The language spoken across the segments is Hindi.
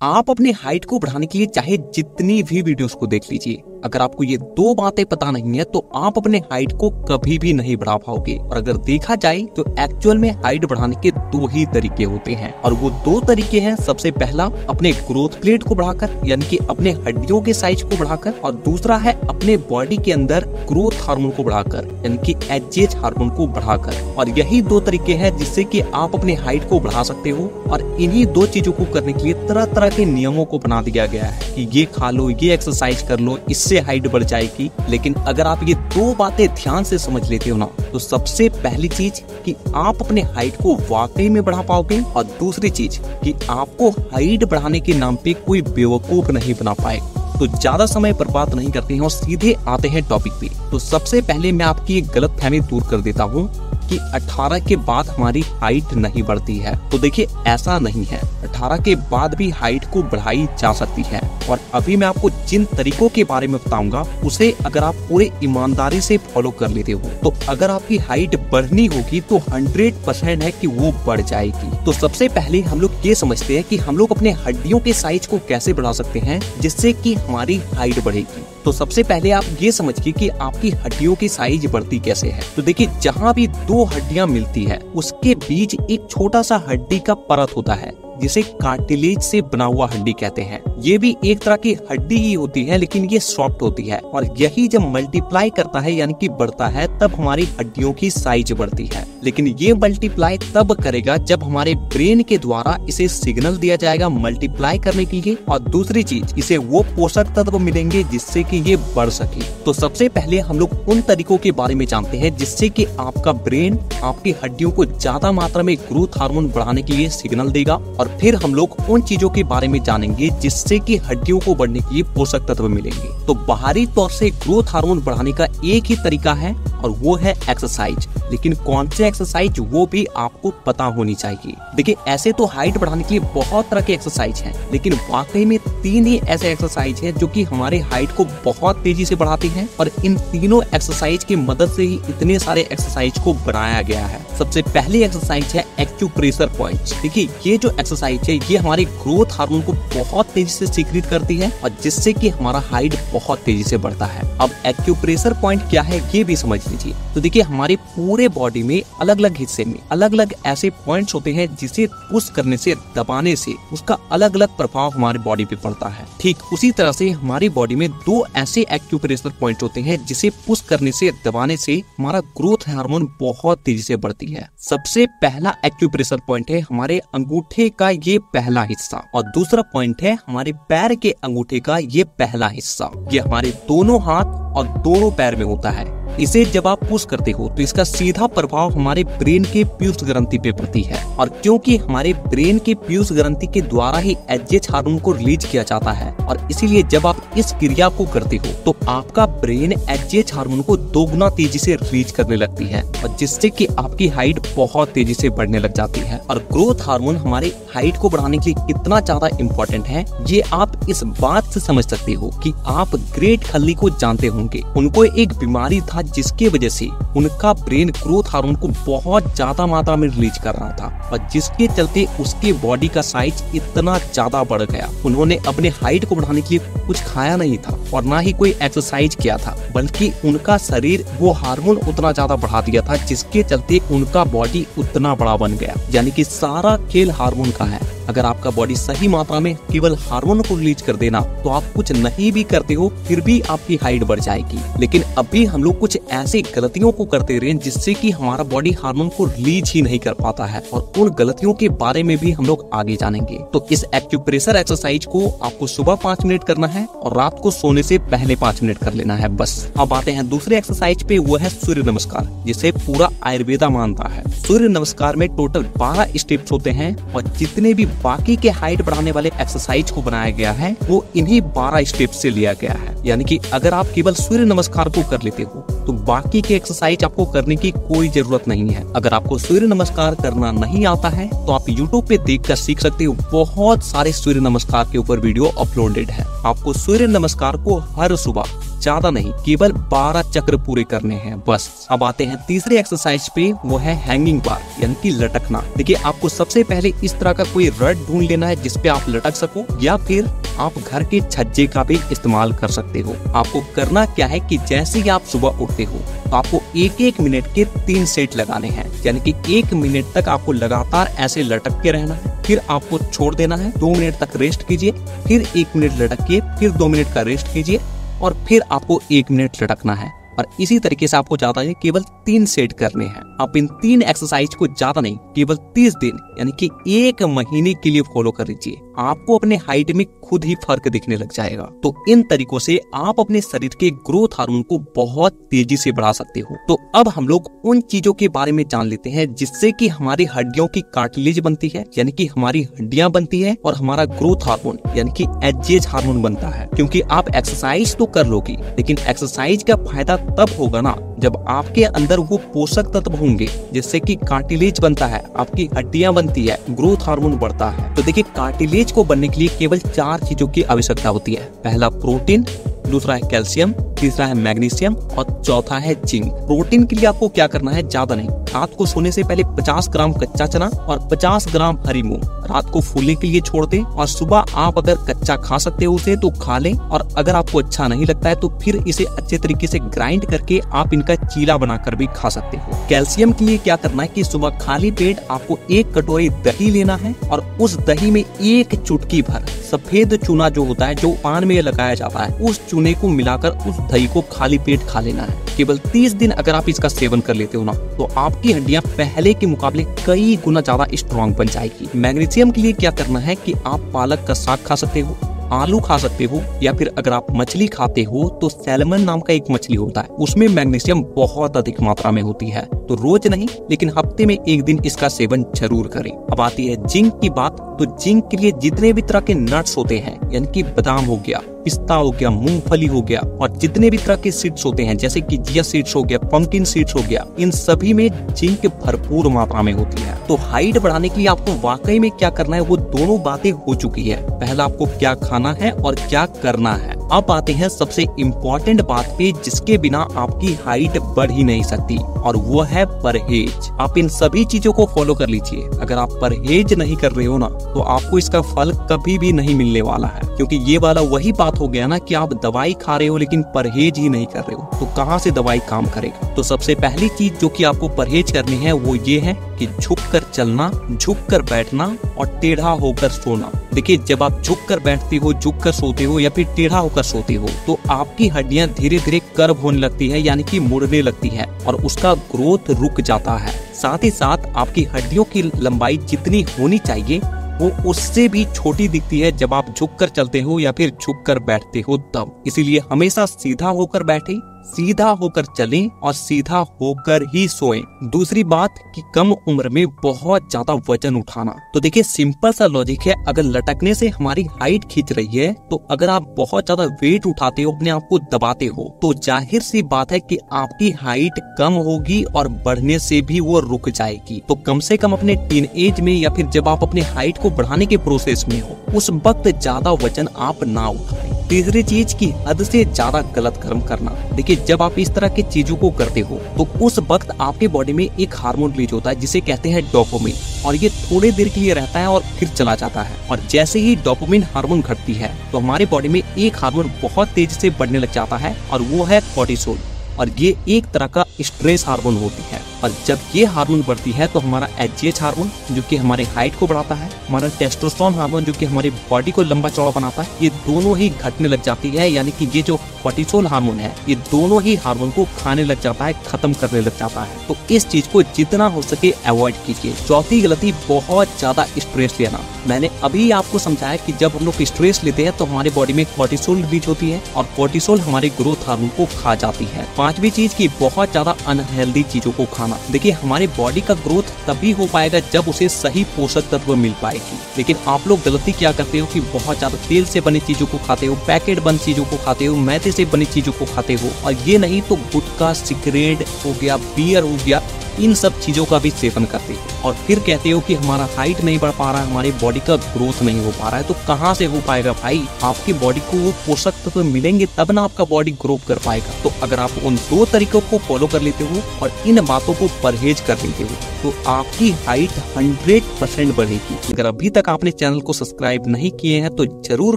आप अपने हाइट को बढ़ाने के लिए चाहे जितनी भी वीडियोस को देख लीजिए, अगर आपको ये दो बातें पता नहीं है तो आप अपने हाइट को कभी भी नहीं बढ़ा पाओगे। और अगर देखा जाए तो एक्चुअल में हाइट बढ़ाने के दो ही तरीके होते हैं, और वो दो तरीके हैं। सबसे पहला अपने ग्रोथ प्लेट को बढ़ाकर, यानी कि अपने हड्डियों के साइज को बढ़ाकर, और दूसरा है अपने बॉडी के अंदर ग्रोथ हार्मोन को बढ़ाकर, यानी कि एचजीएच हार्मोन को बढ़ाकर। और यही दो तरीके हैं जिससे कि आप अपने हाइट को बढ़ा सकते हो। और इन्हीं दो चीजों को करने के लिए तरह तरह के नियमों को बना दिया गया है कि ये खा लो, ये एक्सरसाइज कर लो, इससे हाइट बढ़ जाएगी। लेकिन अगर आप ये दो बातें ध्यान से समझ लेते हो ना, तो सबसे पहली चीज कि आप अपने हाइट को वाकई में बढ़ा पाओगे, और दूसरी चीज कि आपको हाइट बढ़ाने के नाम पे कोई बेवकूफ नहीं बना पाएगा। तो ज्यादा समय बर्बाद नहीं करते हैं और सीधे आते हैं टॉपिक पे। तो सबसे पहले मैं आपकी एक गलतफहमी दूर कर देता हूँ कि 18 के बाद हमारी हाइट नहीं बढ़ती है। तो देखिए, ऐसा नहीं है। 18 के बाद भी हाइट को बढ़ाई जा सकती है। और अभी मैं आपको जिन तरीकों के बारे में बताऊंगा, उसे अगर आप पूरे ईमानदारी से फॉलो कर लेते हो, तो अगर आपकी हाइट बढ़नी होगी तो 100% है कि वो बढ़ जाएगी। तो सबसे पहले हम लोग ये समझते हैं कि हम लोग अपने हड्डियों के साइज को कैसे बढ़ा सकते हैं जिससे कि हमारी हाइट बढ़ेगी। तो सबसे पहले आप ये समझिए कि आपकी हड्डियों की साइज बढ़ती कैसे है। तो देखिए, जहाँ भी दो हड्डियां मिलती है उसके बीच एक छोटा सा हड्डी का परत होता है जिसे कार्टिलेज से बना हुआ हड्डी कहते हैं। ये भी एक तरह की हड्डी ही होती है, लेकिन ये सॉफ्ट होती है। और यही जब मल्टीप्लाई करता है, यानी कि बढ़ता है, तब हमारी हड्डियों की साइज बढ़ती है। लेकिन ये मल्टीप्लाई तब करेगा जब हमारे ब्रेन के द्वारा इसे सिग्नल दिया जाएगा मल्टीप्लाई करने के लिए, और दूसरी चीज इसे वो पोषक तत्व मिलेंगे जिससे कि ये बढ़ सके। तो सबसे पहले हम लोग उन तरीकों के बारे में जानते हैं जिससे कि आपका ब्रेन आपकी हड्डियों को ज्यादा मात्रा में ग्रोथ हार्मोन बढ़ाने के लिए सिग्नल देगा। और फिर हम लोग उन चीजों के बारे में जानेंगे जिससे कि हड्डियों को बढ़ने के लिए पोषक तत्व मिलेंगे। तो बाहरी तौर से ग्रोथ हार्मोन बढ़ाने का एक ही तरीका है, और वो है एक्सरसाइज। लेकिन कौन से एक्सरसाइज, वो भी आपको पता होनी चाहिए। देखिए, ऐसे तो हाइट बढ़ाने के लिए बहुत तरह के एक्सरसाइज हैं, लेकिन वाकई में 3 ही ऐसे एक्सरसाइज हैं जो कि हमारे हाइट को बहुत तेजी से बढ़ाती हैं। और इन तीनों एक्सरसाइज की मदद से ही इतने सारे एक्सरसाइज को बनाया गया है। सबसे पहली एक्सरसाइज है एक्यूप्रेशर पॉइंट्स। देखिए, ये जो एक्सरसाइज है ये हमारी ग्रोथ हार्मोन को बहुत तेजी से सीक्रेट करती है, और जिससे कि हमारा हाइट बहुत तेजी से बढ़ता है। अब एक्यूप्रेशर पॉइंट क्या है ये भी समझ लीजिए। तो देखिए, हमारे पूरे बॉडी में अलग अलग हिस्से में अलग अलग ऐसे पॉइंट्स होते हैं जिसे पुश करने से, दबाने से उसका अलग अलग प्रभाव हमारे बॉडी पे पड़ता है। ठीक उसी तरह से हमारी बॉडी में 2 ऐसे एक्यूप्रेशर पॉइंट होते हैं जिसे पुश करने से, दबाने से हमारा ग्रोथ हार्मोन बहुत तेजी से बढ़ती है। सबसे पहला एक्यूप्रेशर पॉइंट है हमारे अंगूठे का ये पहला हिस्सा, और दूसरा पॉइंट है हमारे पैर के अंगूठे का ये पहला हिस्सा। ये हमारे दोनों हाथ और दोनों पैर में होता है। इसे जब आप पुश करते हो तो इसका सीधा प्रभाव हमारे ब्रेन के पीयूष ग्रंथि पे पड़ती है। और क्योंकि हमारे ब्रेन के पीयूष ग्रंथि के द्वारा ही एचजीएच हार्मोन को रिलीज किया जाता है, और इसीलिए जब आप इस क्रिया को करते हो तो आपका ब्रेन एचजीएच हार्मोन को 2 गुना तेजी से रिलीज करने लगती है, और जिससे कि आपकी हाइट बहुत तेजी से बढ़ने लग जाती है। और ग्रोथ हार्मोन हमारे हाइट को बढ़ाने के लिए कितना ज्यादा इम्पोर्टेंट है, ये आप इस बात से समझ सकते हो कि आप ग्रेट खली को जानते होंगे। उनको एक बीमारी था जिसके वजह से उनका ब्रेन ग्रोथ हार्मोन को बहुत ज्यादा मात्रा में रिलीज कर रहा था, और जिसके चलते उसके बॉडी का साइज इतना ज्यादा बढ़ गया। उन्होंने अपने हाइट को बढ़ाने के लिए कुछ खाया नहीं था और ना ही कोई एक्सरसाइज किया था, बल्कि उनका शरीर वो हार्मोन उतना ज्यादा बढ़ा दिया था जिसके चलते उनका बॉडी उतना बड़ा बन गया। यानी कि सारा खेल हार्मोन का है। अगर आपका बॉडी सही मात्रा में केवल हार्मोन को रिलीज कर देना, तो आप कुछ नहीं भी करते हो फिर भी आपकी हाइट बढ़ जाएगी। लेकिन अभी हम लोग कुछ ऐसी गलतियों को करते रहे जिससे कि हमारा बॉडी हार्मोन को रिलीज ही नहीं कर पाता है, और उन गलतियों के बारे में भी हम लोग आगे जानेंगे। तो इस एक्यूप्रेशर एक्सरसाइज को आपको सुबह 5 मिनट करना है और रात को सोने से पहले 5 मिनट कर लेना है बस। अब आते हैं दूसरे एक्सरसाइज पे, वो है सूर्य नमस्कार, जिसे पूरा आयुर्वेदा मानता है। सूर्य नमस्कार में टोटल 12 स्टेप्स होते हैं, और जितने भी बाकी के हाइट बढ़ाने वाले एक्सरसाइज को बनाया गया है वो इन्हीं 12 स्टेप से लिया गया है। यानी कि अगर आप केवल सूर्य नमस्कार को कर लेते हो तो बाकी के एक्सरसाइज आपको करने की कोई जरूरत नहीं है। अगर आपको सूर्य नमस्कार करना नहीं आता है तो आप YouTube पे देखकर सीख सकते हो। बहुत सारे सूर्य नमस्कार के ऊपर वीडियो अपलोडेड है। आपको सूर्य नमस्कार को हर सुबह ज्यादा नहीं, केवल 12 चक्र पूरे करने हैं बस। अब आते हैं तीसरे एक्सरसाइज पे, वो है हैंगिंग बार यानी कि लटकना। देखिए आपको सबसे पहले इस तरह का कोई रड ढूंढ लेना है जिसपे आप लटक सको, या फिर आप घर के छज्जे का भी इस्तेमाल कर सकते हो। आपको करना क्या है कि जैसे ही आप सुबह उठते हो तो आपको 1-1 मिनट के 3 सेट लगाने हैं, यानी कि 1 मिनट तक आपको लगातार ऐसे लटक के रहना है, फिर आपको छोड़ देना है, 2 मिनट तक रेस्ट कीजिए, फिर 1 मिनट लटकिए, फिर 2 मिनट का रेस्ट कीजिए और फिर आपको 1 मिनट लटकना है। और इसी तरीके से आपको ज्यादा नहीं, केवल 3 सेट करने हैं। आप इन 3 एक्सरसाइज को ज्यादा नहीं, केवल 30 दिन यानी कि 1 महीने के लिए फॉलो कर लीजिए। आपको अपने हाइट में खुद ही फर्क दिखने लग जाएगा। तो इन तरीकों से आप अपने शरीर के ग्रोथ हार्मोन को बहुत तेजी से बढ़ा सकते हो। तो अब हम लोग उन चीजों के बारे में जान लेते हैं जिससे कि हमारी हड्डियों की कार्टिलेज बनती है, यानी कि हमारी हड्डियां बनती है, और हमारा ग्रोथ हार्मोन यानी कि एजेज हार्मोन बनता है। क्योंकि आप एक्सरसाइज तो कर लोगे, लेकिन एक्सरसाइज का फायदा तब होगा ना जब आपके अंदर वो पोषक तत्व होंगे जिससे कि कार्टिलेज बनता है, आपकी हड्डियां बनती है, ग्रोथ हार्मोन बढ़ता है। तो देखिए कार्टिलेज को बनने के लिए केवल 4 चीजों की आवश्यकता होती है। पहला प्रोटीन, दूसरा है कैल्शियम, तीसरा है मैग्नीशियम और चौथा है जिंक। प्रोटीन के लिए आपको क्या करना है, ज्यादा नहीं, रात को सोने से पहले 50 ग्राम कच्चा चना और 50 ग्राम हरी मूंग रात को फूलने के लिए छोड़ दें, और सुबह आप अगर कच्चा खा सकते हो उसे तो खा लें, और अगर आपको अच्छा नहीं लगता है तो फिर इसे अच्छे तरीके से ग्राइंड करके आप इनका चीला बनाकर भी खा सकते हो। कैल्शियम के लिए क्या करना है कि सुबह खाली पेट आपको 1 कटोरी दही लेना है, और उस दही में 1 चुटकी भर सफेद चूना जो होता है, जो पान में लगाया जाता है, उस चूने को मिलाकर उस दही को खाली पेट खा लेना है। केवल 30 दिन अगर आप इसका सेवन कर लेते हो ना, तो आपकी हड्डियां पहले के मुकाबले कई गुना ज्यादा स्ट्रॉन्ग बन जाएगी। मैग्नीशियम के लिए क्या करना है कि आप पालक का साग खा सकते हो, आलू खा सकते हो, या फिर अगर आप मछली खाते हो तो सैल्मन नाम का एक मछली होता है, उसमें मैग्नीशियम बहुत अधिक मात्रा में होती है। तो रोज नहीं, लेकिन हफ्ते में 1 दिन इसका सेवन जरूर करें। अब आती है जिंक की बात। तो जिंक के लिए जितने भी तरह के नट्स होते हैं, यानी कि बादाम हो गया, पिस्ता हो गया, मूंगफली हो गया, और जितने भी तरह के सीड्स होते हैं जैसे कि चिया सीड्स हो गया, पंपकिन सीड्स हो गया, इन सभी में जिंक भरपूर मात्रा में होती है। तो हाइट बढ़ाने के लिए आपको वाकई में क्या करना है, वो दोनों बातें हो चुकी है। पहला आपको क्या खाना है और क्या करना है। अब आते हैं सबसे इम्पोर्टेंट बात पे, जिसके बिना आपकी हाइट बढ़ ही नहीं सकती, और वो है परहेज। आप इन सभी चीजों को फॉलो कर लीजिए। अगर आप परहेज नहीं कर रहे हो ना, तो आपको इसका फल कभी भी नहीं मिलने वाला है। क्योंकि ये वाला वही बात हो गया ना कि आप दवाई खा रहे हो लेकिन परहेज ही नहीं कर रहे हो, तो कहाँ से दवाई काम करेगा। तो सबसे पहली चीज जो कि आपको परहेज करनी है वो ये है कि झुक कर चलना, झुक कर बैठना और टेढ़ा होकर सोना। देखिए जब आप झुक कर बैठते हो, झुक कर सोते हो या फिर टेढ़ा होकर सोते हो, तो आपकी हड्डियां धीरे धीरे कर्व होने लगती है, यानी कि मुड़ने लगती है, और उसका ग्रोथ रुक जाता है। साथ ही साथ आपकी हड्डियों की लंबाई जितनी होनी चाहिए वो उससे भी छोटी दिखती है जब आप झुक कर चलते हो या फिर झुक कर बैठते हो तब। इसीलिए हमेशा सीधा होकर बैठें, सीधा होकर चलें और सीधा होकर ही सोएं। दूसरी बात कि कम उम्र में बहुत ज्यादा वजन उठाना। तो देखिए सिंपल सा लॉजिक है, अगर लटकने से हमारी हाइट खींच रही है, तो अगर आप बहुत ज्यादा वेट उठाते हो, अपने आप को दबाते हो, तो जाहिर सी बात है कि आपकी हाइट कम होगी और बढ़ने से भी वो रुक जाएगी। तो कम से कम अपने टीन एज में या फिर जब आप अपने हाइट को बढ़ाने के प्रोसेस में हो, उस वक्त ज्यादा वजन आप ना उठाएं। तीसरी चीज की हद से ज्यादा गलत कर्म करना। देखिए जब आप इस तरह की चीजों को करते हो तो उस वक्त आपके बॉडी में एक हार्मोन रिलीज होता है जिसे कहते हैं डोपामिन, और ये थोड़ी देर के लिए रहता है और फिर चला जाता है। और जैसे ही डोपामिन हार्मोन घटती है तो हमारे बॉडी में एक हार्मोन बहुत तेजी से बढ़ने लग जाता है, और वो है कोर्टिसोल, और ये एक तरह का स्ट्रेस हार्मोन होती है। और जब ये हार्मोन बढ़ती है तो हमारा एचजीएच हार्मोन जो कि हमारे हाइट को बढ़ाता है, हमारा टेस्टोस्टेरोन हार्मोन जो कि हमारी बॉडी को लंबा चौड़ा बनाता है, ये दोनों ही घटने लग जाती है। यानी कि ये जो कोर्टिसोल हार्मोन है, ये दोनों ही हार्मोन को खाने लग जाता है, खत्म करने लग जाता है। तो इस चीज को जितना हो सके अवॉइड कीजिए। चौथी गलती, बहुत ज्यादा स्ट्रेस लेना। मैंने अभी आपको समझाया कि जब हम लोग स्ट्रेस लेते हैं तो हमारे बॉडी में कोर्टिसोल रिलीज होती है, और कोर्टिसोल हमारे ग्रोथ हार्मोन को खा जाती है। पांचवी चीज की बहुत ज्यादा अनहेल्दी चीजों को खाना। देखिए हमारी बॉडी का ग्रोथ तभी हो पाएगा जब उसे सही पोषक तत्व मिल पाएगी। लेकिन आप लोग गलती क्या करते हो कि बहुत ज्यादा तेल से बनी चीजों को खाते हो, पैकेट बंद चीजों को खाते हो, मैदे से बनी चीजों को खाते हो, और ये नहीं तो गुटखा, सिगरेट हो गया, बियर हो गया, इन सब चीजों का भी सेवन करते हो और फिर कहते हो कि हमारा हाइट नहीं बढ़ पा रहा है, हमारी बॉडी का ग्रोथ नहीं हो पा रहा है, तो कहाँ से हो पाएगा भाई? आपकी बॉडी को वो पोषक तत्व मिलेंगे तब ना आपका बॉडी ग्रो कर पाएगा। तो अगर आप उन 2 तरीकों को फॉलो कर लेते हो और इन बातों को परहेज कर लेते हो तो आपकी हाइट 100% बढ़ेगी। अगर अभी तक आपने चैनल को सब्सक्राइब नहीं किए हैं तो जरूर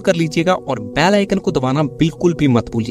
कर लीजिएगा और बेल आइकन को दबाना बिल्कुल भी मत भूलिए।